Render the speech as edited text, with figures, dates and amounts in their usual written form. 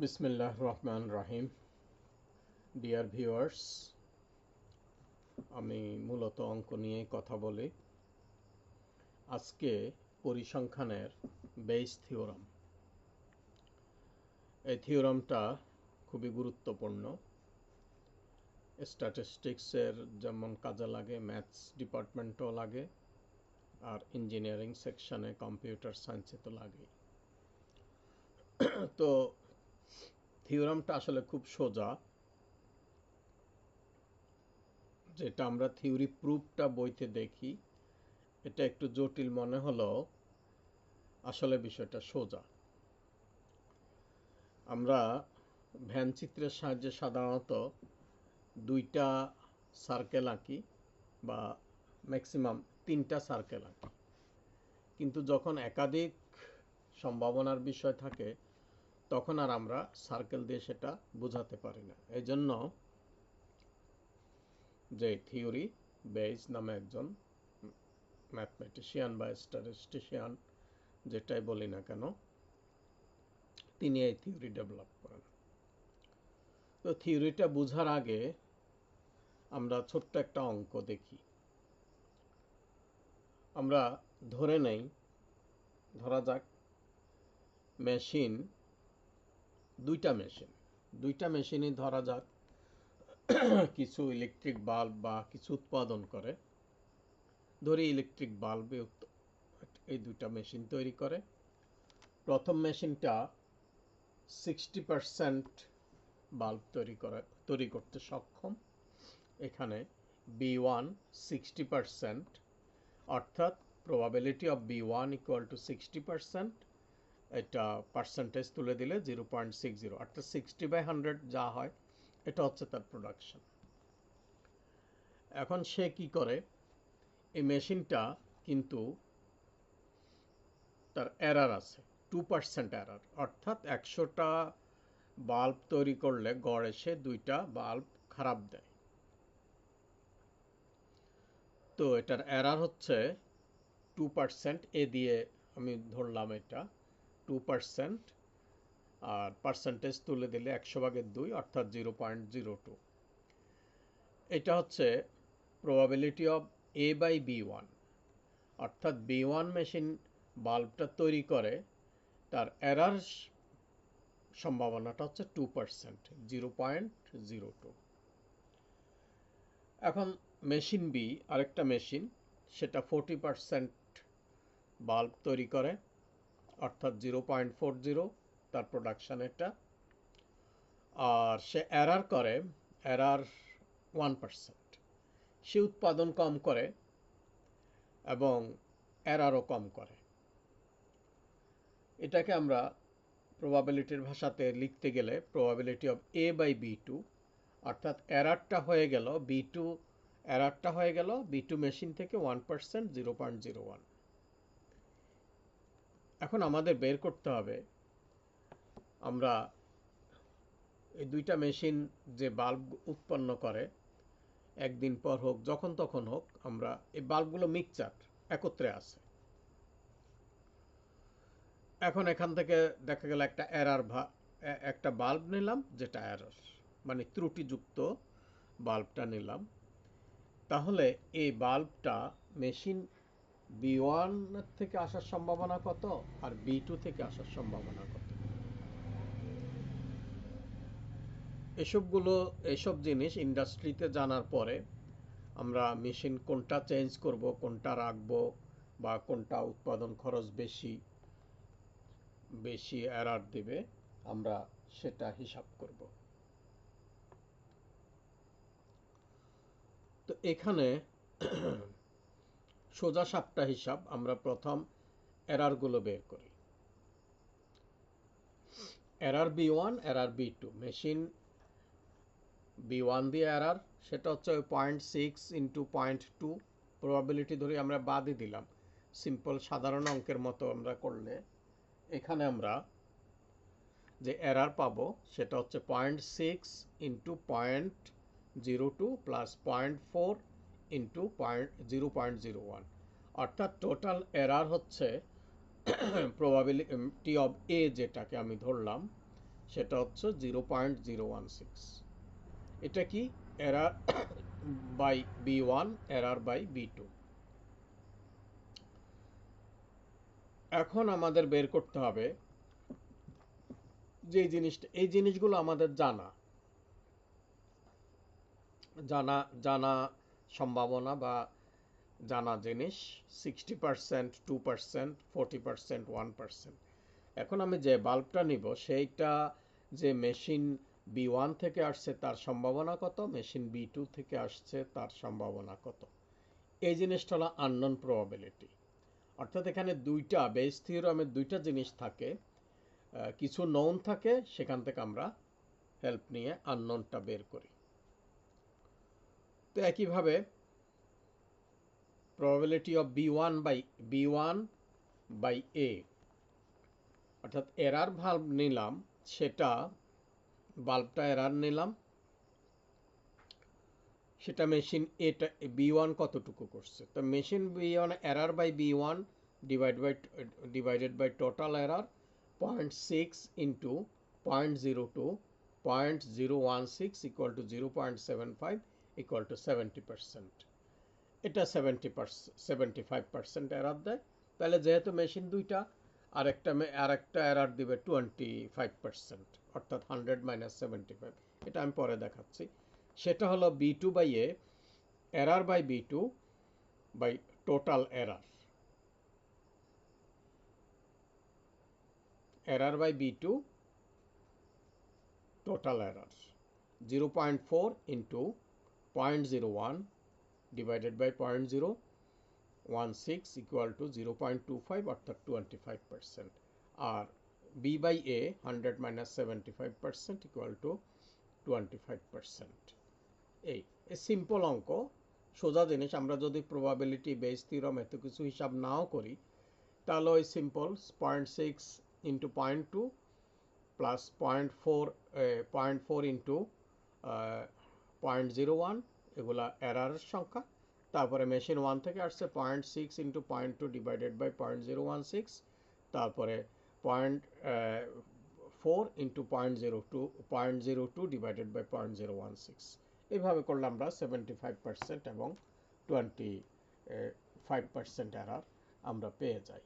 বিসমিল্লাহ রহমান রাহিম। Dear viewers, আমি মূলত অঙ্ক নিয়ে কথা বলি। আজকে পরিসংখ্যানের বেস থিওরাম। এই থিওরামটা খুবই গুরুত্বপূর্ণ। স্ট্যাটিস্টিক্সের যেমন কাজে লাগে, ম্যাথস ডিপার্টমেন্টও লাগে, আর ইঞ্জিনিয়ারিং সেকশনে কম্পিউটার সায়েন্সে তো লাগে। তো থিওরামটা আসলে খুব সোজা। যেটা আমরা থিওরি প্রুফটা বইতে দেখি, এটা একটু জটিল মনে হলেও আসলে বিষয়টা সোজা। আমরা ভ্যান চিত্রের সাহায্যে সাধারণত দুইটা সার্কেল আঁকি বা ম্যাক্সিমাম তিনটা সার্কেল আঁকি, কিন্তু যখন একাধিক সম্ভাবনার বিষয় থাকে তখন আর আমরা সার্কেল দিয়ে সেটা বোঝাতে পারি না। এই জন্য যে থিওরি বেইজ নামে একজন ম্যাথমেটিশিয়ান বা স্ট্যাটিস্টিশিয়ান, যেটাই বলি না কেন, তিনি এই থিওরি ডেভেলপ করেন। তো থিওরিটা বোঝার আগে আমরা ছোট্ট একটা অঙ্ক দেখি। আমরা ধরা যাক মেশিন, দুইটা মেশিনই ধরা যাক কিছু ইলেকট্রিক বাল্ব বা কিছু উৎপাদন করে। ধরি ইলেকট্রিক বাল্বে এই দুইটা মেশিন তৈরি করে। প্রথম মেশিনটা 60% বাল্ব তৈরি করতে সক্ষম। এখানে B1 60%, অর্থাৎ probability of B1 equal to 60%। এটা পার্সেন্টেজ তুলে দিলে 0.60, অর্থাৎ 60/100 যা হয় এটা হচ্ছে তার প্রোডাকশন। এখন সে কি করে, এই মেশিনটা কিন্তু তার এরার আছে, 2% এরার, অর্থাৎ 100টা বাল্ব তৈরি করলে গড়ে সে 2টা বাল্ব খারাপ দেয়। তো এটার এরার হচ্ছে 2%। এ দিয়ে আমি ধরলাম এটা 2%, আর পার্সেন্টেজ তুলে দিলে 100/2, অর্থাৎ 0.02। এটা হচ্ছে প্রবাবিলিটি অফ A/B1, অর্থাৎ B1 মেশিন বাল্বটা তৈরি করে, তার এরার সম্ভাবনাটা হচ্ছে 2%, 0.02। এখন মেশিন বি, আরেকটা মেশিন, সেটা 40% বাল্ব তৈরি করে, অর্থাৎ 0.40 তার প্রোডাকশন এটা। আর সে এরার 1%। সে উৎপাদন কম করে এবং এরারও কম করে। এটাকে আমরা প্রবাবিলিটির ভাষাতে লিখতে গেলে প্রবাবিলিটি অফ A/B2, অর্থাৎ এরারটা হয়ে গেল B2 মেশিন থেকে 1%, 0.01। এখন আমাদের বের করতে হবে আমরা এই দুইটা মেশিন যে বাল্ব উৎপন্ন করে, একদিন পর হোক, যখন তখন হোক, আমরা এই বাল্বগুলো মিক্সচার একত্রে আছে। এখন এখান থেকে দেখা গেল একটা বাল্ব নিলাম যেটা এরর, মানে ত্রুটিযুক্ত বাল্বটা নিলাম। তাহলে এই বাল্বটা মেশিন B1 থেকে আসার সম্ভাবনা কত আর B2 থেকে আসার সম্ভাবনা কত? এসব জিনিস ইন্ডাস্ট্রিতে জানার পরে আমরা মেশিন কোনটা চেঞ্জ করব, কোনটা রাখবো, বা কোনটা উৎপাদন খরচ বেশি এরার দেবে, আমরা সেটা হিসাব করব। তো এখানে সোজা সাপটা হিসাব, আমরা প্রথম এরারগুলো বের করি। Error B1, error B2। Machine B1 দিয়ে এরার, সেটা হচ্ছে 0.6 × 0.2। প্রবাবিলিটি ধরে আমরা বাদই দিলাম, সিম্পল সাধারণ অঙ্কের মতো আমরা করলে এখানে আমরা যে এরার পাবো সেটা হচ্ছে 0.6 × 0.02 প্লাস 0.4 × 0.01, অর্থাৎ টোটাল এরার হচ্ছে প্রবাবিলিটি অফ এ, যেটাকে আমি ধরলাম, সেটা হচ্ছে 0.016। এটা কি? Error by B1, error by B2। এখন আমাদের বের করতে হবে যে এই জিনিসগুলো আমাদের জানা জানা জানা সম্ভাবনা বা জানা জিনিস 60%, 2%, 40%, 1%। এখন আমি যে বাল্বটা নিব সেইটা যে মেশিন B1 থেকে আসছে তার সম্ভাবনা কত, মেশিন B2 থেকে আসছে তার সম্ভাবনা কত। এই জিনিসটা হলো আননোন প্রবাবিলিটি। অর্থাৎ এখানে দুইটা বেস থিওরামের দুইটা জিনিস থাকে, কিছু নোন থাকে, সেখান থেকে আমরা হেল্প নিয়ে আননোনটা বের করি। তো একইভাবে probability of B1 by A, অর্থাৎ এরার ভাল্ব নিলাম, সেটা বাল্বটা এরার নিলাম, সেটা মেশিন এটা B1 কতটুকু করছে। তো machine B1 error by B1 divided by total error 0.6 into 0.02, 0.016 equal to 0.75 equal to 70%। এটা 75% এরার দেয়। তাহলে যেহেতু মেশিন দুইটা, আরেকটা এরার দিবে 25%, অর্থাৎ 100 মাইনাস 75। এটা আমি পরে দেখাচ্ছি। সেটা হলো B2 by A, error by B2 by total error, error by B2 total error 0.4 into 0.01 divided by 0.016 equal to 0.25, অর্থাৎ 25%। আর B by A 100 minus 75% equal to 25%। এই সিম্পল অঙ্ক, সোজা জিনিস। আমরা যদি প্রবাবিলিটি বেস থিওরাম এত কিছু হিসাব নাও করি, তাহলে ওই সিম্পল 0.6 ইন্টু 0.2 প্লাস 0.4 ইন্টু 0.01, এগুলা এরারের সংখ্যা। তারপরে মেশিন 1 থেকে আসছে 0.6 ইন্টু 0.2 ডিভাইডেড বাই 0.016, তারপরে 0.4 ইন্টু 0.02 ডিভাইডেড বাই 0.016। এইভাবে করলে আমরা 75% এবং 25% এরার আমরা পেয়ে যাই।